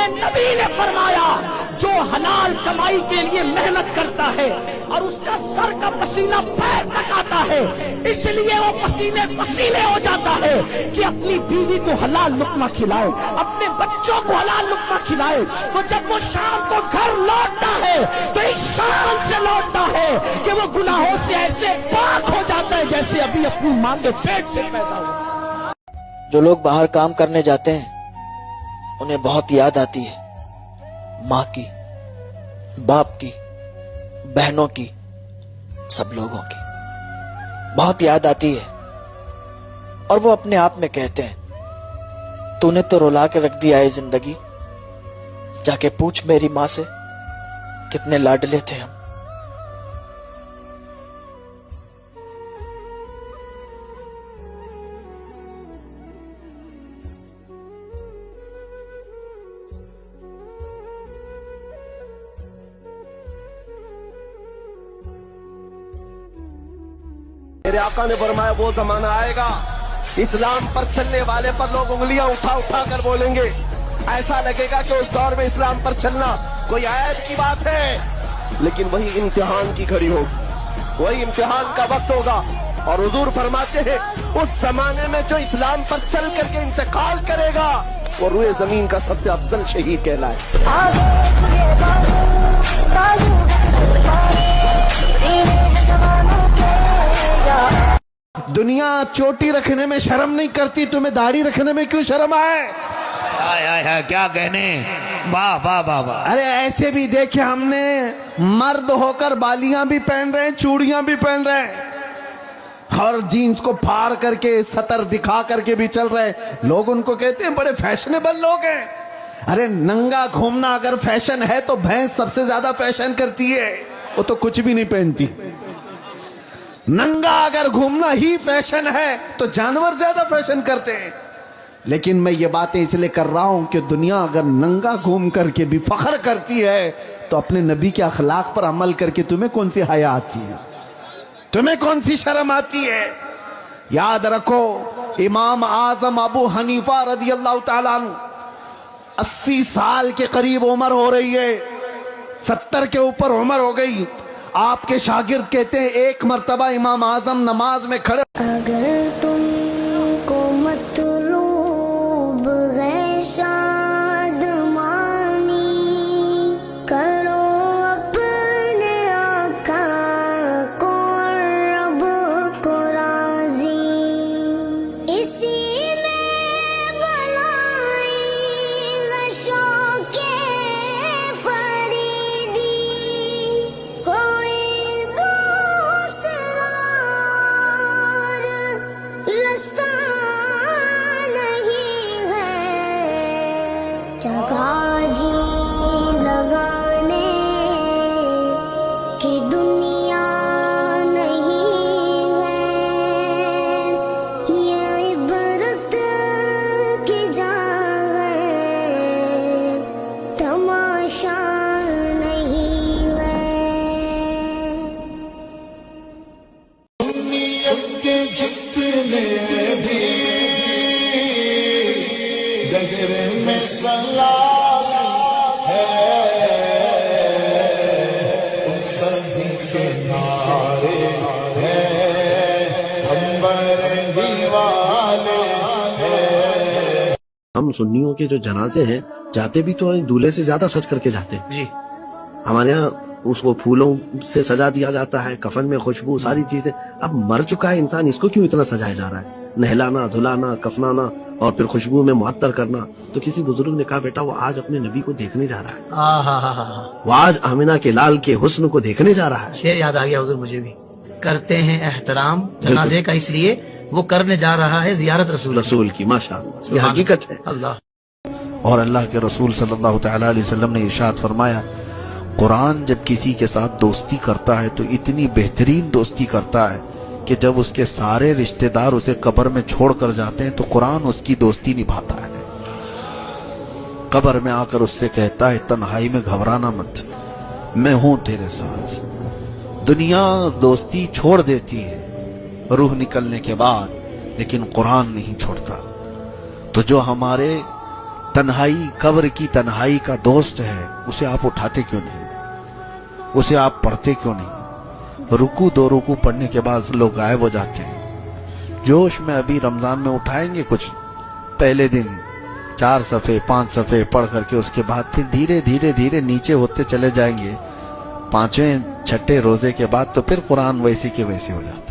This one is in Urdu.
میرے نبی نے فرمایا جو حلال کمائی کے لیے محنت کرتا ہے اور اس کا سر کا پسینہ پیر تک آتا ہے، اس لیے وہ پسینے پسینے ہو جاتا ہے کہ اپنی بیوی کو حلال لقمہ کھلائے، اپنے بچوں کو حلال لقمہ کھلائے، تو جب وہ شام کو گھر لوٹتا ہے تو اس شان سے لوٹتا ہے کہ وہ گناہوں سے ایسے پاک ہو جاتا ہے جیسے ابھی اپنی ماں کے پیٹ سے پیدا ہوا۔ جو لوگ باہر کام کرنے جاتے ہیں انہیں بہت یاد آتی ہے ماں کی، باپ کی، بہنوں کی، سب لوگوں کی بہت یاد آتی ہے، اور وہ اپنے آپ میں کہتے ہیں تو نے تو رلا کے رکھ دیا ہے زندگی، جا کے پوچھ میری ماں سے کتنے لاڈلے تھے ہم۔ میرے آقا نے فرمایا وہ زمانہ آئے گا اسلام پر چلنے والے پر لوگ انگلیاں اٹھا اٹھا کر بولیں گے، ایسا لگے گا کہ اس دور میں اسلام پر چلنا کوئی عیب کی بات ہے، لیکن وہی امتحان کی گھڑی ہوگی، وہی امتحان کا وقت ہوگا، اور حضور فرماتے ہیں اس زمانے میں جو اسلام پر چل کر کے انتقال کرے گا وہ روئے زمین کا سب سے افضل شہید کہلائے۔ دنیا چوٹی رکھنے میں شرم نہیں کرتی، تمہیں داڑھی رکھنے میں کیوں شرم آئے؟ کیا کہنے، واہ واہ واہ واہ۔ ارے ایسے بھی دیکھے ہم نے مرد ہو کر بالیاں بھی پہن رہے ہیں، چوڑیاں بھی پہن رہے ہیں، اور جینز کو پھاڑ کر کے سطر دکھا کر کے بھی چل رہے ہیں، لوگ ان کو کہتے ہیں بڑے فیشنیبل لوگ ہیں۔ ارے ننگا گھومنا اگر فیشن ہے تو بھینس سب سے زیادہ فیشن کرتی ہے، وہ تو کچھ بھی نہیں پہنتی۔ ننگا اگر گھومنا ہی فیشن ہے تو جانور زیادہ فیشن کرتے ہیں، لیکن میں یہ باتیں اس لیے کر رہا ہوں کہ دنیا اگر ننگا گھوم کر کے بھی فخر کرتی ہے تو اپنے نبی کے اخلاق پر عمل کر کے تمہیں کون سی حیا آتی ہے، تمہیں کون سی شرم آتی ہے؟ یاد رکھو امام اعظم ابو حنیفہ رضی اللہ تعالیٰ عنہ 80 سال کے قریب عمر ہو رہی ہے، 70 کے اوپر عمر ہو گئی، آپ کے شاگرد کہتے ہیں ایک مرتبہ امام اعظم نماز میں کھڑے، اگر تم کو مطلوب ہے شادمانی، کرو اپنے آقا کو رب کو راضی، اسی میں بلائی شوق فریدی، کوئی دوسرا رستہ نہیں ہے، جگہ جی لگانے کی دنیا نہیں ہے، یہ عبرت کی جا ہے، تماشا نہیں ہے۔ ہم سنیوں کے جو جنازے ہیں جاتے بھی تو دولہے سے زیادہ سج کر کے جاتے ہیں جی، ہمارے ہاں اس کو پھولوں سے سجا دیا جاتا ہے، کفن میں خوشبو، ساری چیزیں۔ اب مر چکا ہے انسان، اس کو کیوں اتنا سجایا جا رہا ہے؟ نہلانا، دھلانا، کفنانا اور پھر خوشبو میں معطر کرنا۔ تو کسی بزرگ نے کہا بیٹا وہ آج اپنے نبی کو دیکھنے جا رہا ہے، وہ آج آمنہ کے لال کے حسن کو دیکھنے جا رہا ہے۔ شعر یاد آ گیا حضور مجھے بھی، کرتے ہیں احترام جنازے کا اس لیے وہ کرنے جا رہا ہے زیارت رسول کی، ماشاءاللہ، یہ حقیقت ہے۔ اللہ اور اللہ کے رسول صلی اللہ تعالی علیہ وسلم نے ارشاد فرمایا قرآن جب کسی کے ساتھ دوستی کرتا ہے تو اتنی بہترین دوستی کرتا ہے کہ جب اس کے سارے رشتہ دار اسے قبر میں چھوڑ کر جاتے ہیں تو قرآن اس کی دوستی نبھاتا ہے، قبر میں آ کر اس سے کہتا ہے تنہائی میں گھبرانا مت، میں ہوں تیرے ساتھ۔ دنیا دوستی چھوڑ دیتی ہے روح نکلنے کے بعد، لیکن قرآن نہیں چھوڑتا۔ تو جو ہمارے تنہائی قبر کی تنہائی کا دوست ہے، اسے آپ اٹھاتے کیوں نہیں؟ اسے آپ پڑھتے کیوں نہیں؟ رکوع 2 رکوع پڑھنے کے بعد لوگ غائب ہو جاتے ہیں۔ جوش میں ابھی رمضان میں اٹھائیں گے کچھ، پہلے دن 4 صفحے 5 صفحے پڑھ کر کے اس کے بعد پھر دھیرے دھیرے دھیرے نیچے ہوتے چلے جائیں گے۔ 5ویں 6ٹھے روزے کے بعد تو پھر قرآن ویسے کے ویسے ہو جاتا ہے۔